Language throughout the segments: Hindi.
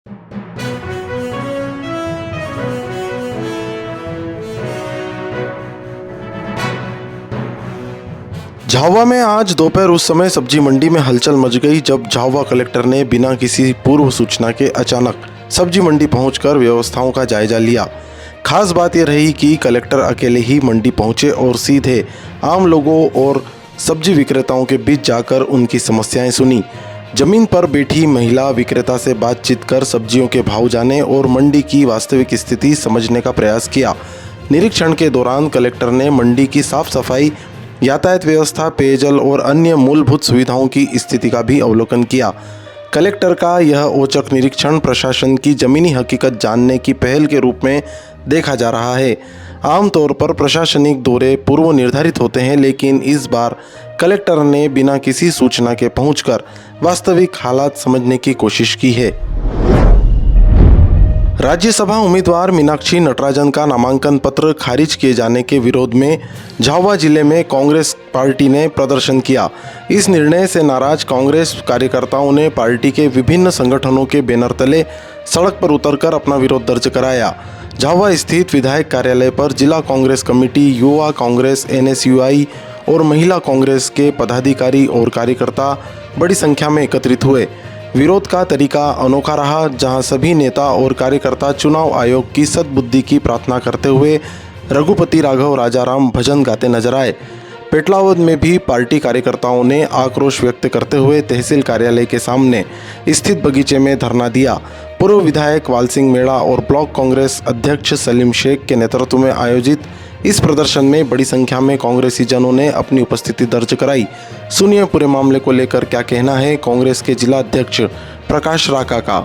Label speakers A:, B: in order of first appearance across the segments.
A: झाबुआ में आज दोपहर उस समय सब्जी मंडी में हलचल मच गई जब झाबुआ कलेक्टर ने बिना किसी पूर्व सूचना के अचानक सब्जी मंडी पहुंचकर व्यवस्थाओं का जायजा लिया। खास बात यह रही कि कलेक्टर अकेले ही मंडी पहुंचे और सीधे आम लोगों और सब्जी विक्रेताओं के बीच जाकर उनकी समस्याएं सुनी। जमीन पर बैठी महिला विक्रेता से बातचीत कर सब्जियों के भाव जाने और मंडी की वास्तविक स्थिति समझने का प्रयास किया। निरीक्षण के दौरान कलेक्टर ने मंडी की साफ सफाई, यातायात व्यवस्था, पेयजल और अन्य मूलभूत सुविधाओं की स्थिति का भी अवलोकन किया। कलेक्टर का यह औचक निरीक्षण प्रशासन की जमीनी हकीकत जानने की पहल के रूप में देखा जा रहा है। आमतौर पर प्रशासनिक दौरे पूर्व निर्धारित होते हैं, लेकिन इस बार कलेक्टर ने बिना किसी सूचना के पहुंचकर वास्तविक हालात समझने की कोशिश की है। राज्यसभा उम्मीदवार मीनाक्षी नटराजन का नामांकन पत्र खारिज किए जाने के विरोध में झाबुआ जिले में कांग्रेस पार्टी ने प्रदर्शन किया। इस निर्णय से नाराज कांग्रेस कार्यकर्ताओं ने पार्टी के विभिन्न संगठनों के बैनर तले सड़क पर उतरकर अपना विरोध दर्ज कराया। झाबुआ स्थित विधायक कार्यालय पर जिला कांग्रेस कमेटी, युवा कांग्रेस, NSUI और महिला कांग्रेस के पदाधिकारी और कार्यकर्ता बड़ी संख्या में एकत्रित हुए। विरोध का तरीका अनोखा रहा, जहां सभी नेता और कार्यकर्ता चुनाव आयोग की सद्बुद्धि की प्रार्थना करते हुए रघुपति राघव राजाराम भजन गाते नजर आए। पेटलावद में भी पार्टी कार्यकर्ताओं ने आक्रोश व्यक्त करते हुए तहसील कार्यालय के सामने स्थित बगीचे में धरना दिया। पूर्व विधायक वाल सिंह मेड़ा और ब्लॉक कांग्रेस अध्यक्ष सलीम शेख के नेतृत्व में आयोजित इस प्रदर्शन में बड़ी संख्या में कांग्रेसी जनों ने अपनी उपस्थिति दर्ज कराई। सुनिए पूरे मामले को लेकर क्या कहना है कांग्रेस के जिला अध्यक्ष प्रकाश राका का।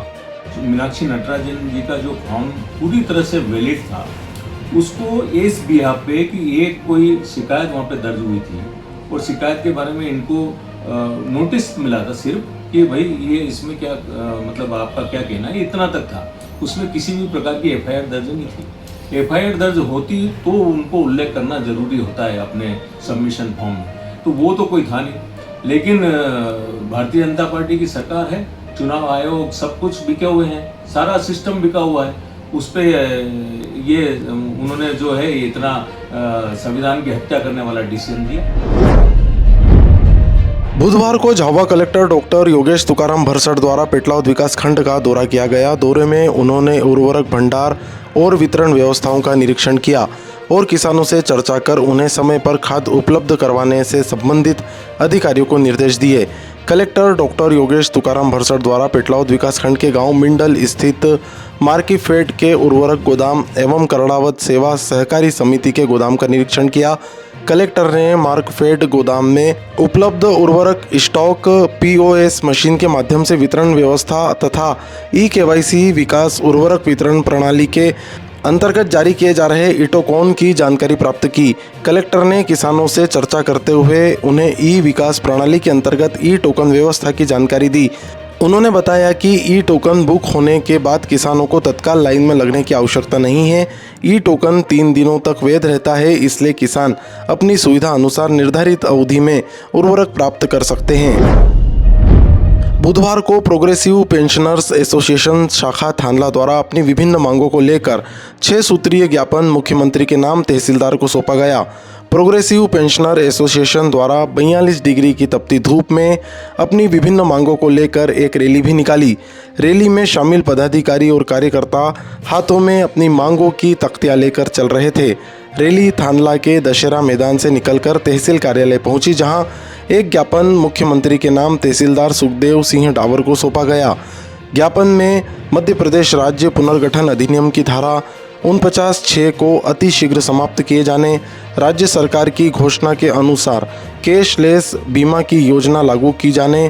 B: मीनाक्षी नटराजन जी का जो फॉर्म पूरी तरह से वैलिड था, उसको इस बिहाफ पे कि एक कोई शिकायत वहाँ पे दर्ज हुई थी और शिकायत के बारे में इनको नोटिस मिला था सिर्फ कि भाई ये इसमें क्या मतलब आपका क्या कहना है, इतना तक था। उसमें किसी भी प्रकार की FIR दर्ज नहीं थी। FIR दर्ज होती तो उनको उल्लेख करना जरूरी होता है अपने सबमिशन फॉर्म में, तो वो तो कोई था नहीं। लेकिन भारतीय जनता पार्टी की सरकार है, चुनाव आयोग सब कुछ बिके हुए हैं, सारा सिस्टम बिका हुआ है। उस पर ये उन्होंने जो है इतना संविधान की हत्या करने वाला डिसीजन दिया।
A: बुधवार को झाबुआ कलेक्टर डॉक्टर योगेश तुकाराम भरसट द्वारा पेटलावद विकास खंड का दौरा किया गया। दौरे में उन्होंने उर्वरक भंडार और वितरण व्यवस्थाओं का निरीक्षण किया और किसानों से चर्चा कर उन्हें समय पर खाद उपलब्ध करवाने से संबंधित अधिकारियों को निर्देश दिए। कलेक्टर डॉक्टर योगेश तुकाराम भरसट द्वारा पेटलावद विकासखंड के गांव मिंडल स्थित मार्कीफेड के उर्वरक गोदाम एवं करड़ावत सेवा सहकारी समिति के गोदाम का निरीक्षण किया। कलेक्टर ने मार्कफेड गोदाम में उपलब्ध उर्वरक स्टॉक, POS मशीन के माध्यम से वितरण व्यवस्था तथा eKYC विकास उर्वरक वितरण प्रणाली के अंतर्गत जारी किए जा रहे इटोकॉन की जानकारी प्राप्त की। कलेक्टर ने किसानों से चर्चा करते हुए उन्हें विकास प्रणाली के अंतर्गत टोकन व्यवस्था की जानकारी दी। उन्होंने बताया कि टोकन बुक होने के बाद किसानों को तत्काल लाइन में लगने की आवश्यकता नहीं है। टोकन 3 दिनों तक वैध रहता है, इसलिए किसान अपनी सुविधा अनुसार निर्धारित अवधि में उर्वरक प्राप्त कर सकते हैं। बुधवार को प्रोग्रेसिव पेंशनर्स एसोसिएशन शाखा थानला द्वारा अपनी विभिन्न मांगों को लेकर 6 सूत्रीय ज्ञापन मुख्यमंत्री के नाम तहसीलदार को सौंपा गया। प्रोग्रेसिव पेंशनर एसोसिएशन द्वारा 42 डिग्री की तपती धूप में अपनी विभिन्न मांगों को लेकर एक रैली भी निकाली। रैली में शामिल पदाधिकारी और कार्यकर्ता हाथों में अपनी मांगों की तख्तियां लेकर चल रहे थे। रैली थानला के दशहरा मैदान से निकलकर तहसील कार्यालय पहुंची, जहां एक ज्ञापन मुख्यमंत्री के नाम तहसीलदार सुखदेव सिंह डावर को सौंपा गया। ज्ञापन में मध्य प्रदेश राज्य पुनर्गठन अधिनियम की धारा 49(6) को अति शीघ्र समाप्त किए जाने, राज्य सरकार की घोषणा के अनुसार कैशलेस बीमा की योजना लागू की जाने,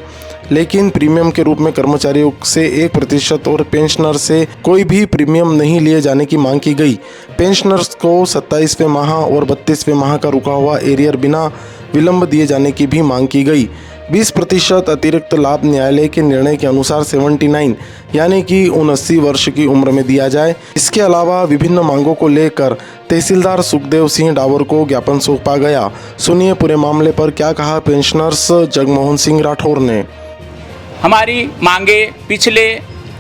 A: लेकिन प्रीमियम के रूप में कर्मचारियों से 1% और पेंशनर से कोई भी प्रीमियम नहीं लिए जाने की मांग की गई। पेंशनर्स को 27वें माह और 32वें माह का रुका हुआ एरियर बिना विलंब दिए जाने की भी मांग की गई। 20% अतिरिक्त लाभ न्यायालय के निर्णय के अनुसार 79 यानी कि 79 वर्ष की उम्र में दिया जाए। इसके अलावा विभिन्न मांगों को लेकर तहसीलदार सुखदेव सिंह डावर को ज्ञापन सौंपा गया। सुनिए पूरे मामले पर क्या कहा पेंशनर्स जगमोहन सिंह राठौर ने।
C: हमारी मांगे पिछले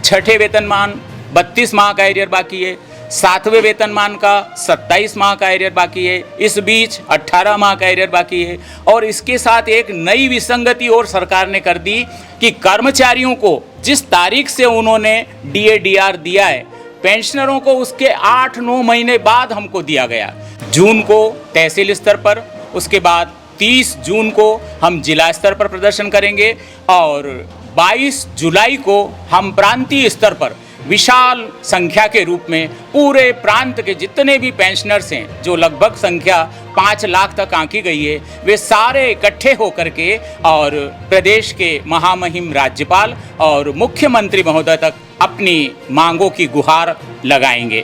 C: छठे वेतनमान 32 माह का एरियर बाकी है, 7वें वेतनमान का 27 माह का एरियर बाकी है, इस बीच 18 माह का एरियर बाकी है। और इसके साथ एक नई विसंगति और सरकार ने कर दी कि कर्मचारियों को जिस तारीख से उन्होंने DADR दिया है, पेंशनरों को उसके 8-9 महीने बाद हमको दिया गया। जून को तहसील स्तर पर, उसके बाद 30 जून को हम जिला स्तर पर प्रदर्शन करेंगे और 22 जुलाई को हम प्रांतीय स्तर पर विशाल संख्या के रूप में पूरे प्रांत के जितने भी पेंशनर्स हैं, जो लगभग संख्या 5 लाख तक आंकी गई है, वे सारे इकट्ठे होकर के और प्रदेश के महामहिम राज्यपाल और मुख्यमंत्री महोदय तक अपनी मांगों की गुहार लगाएंगे।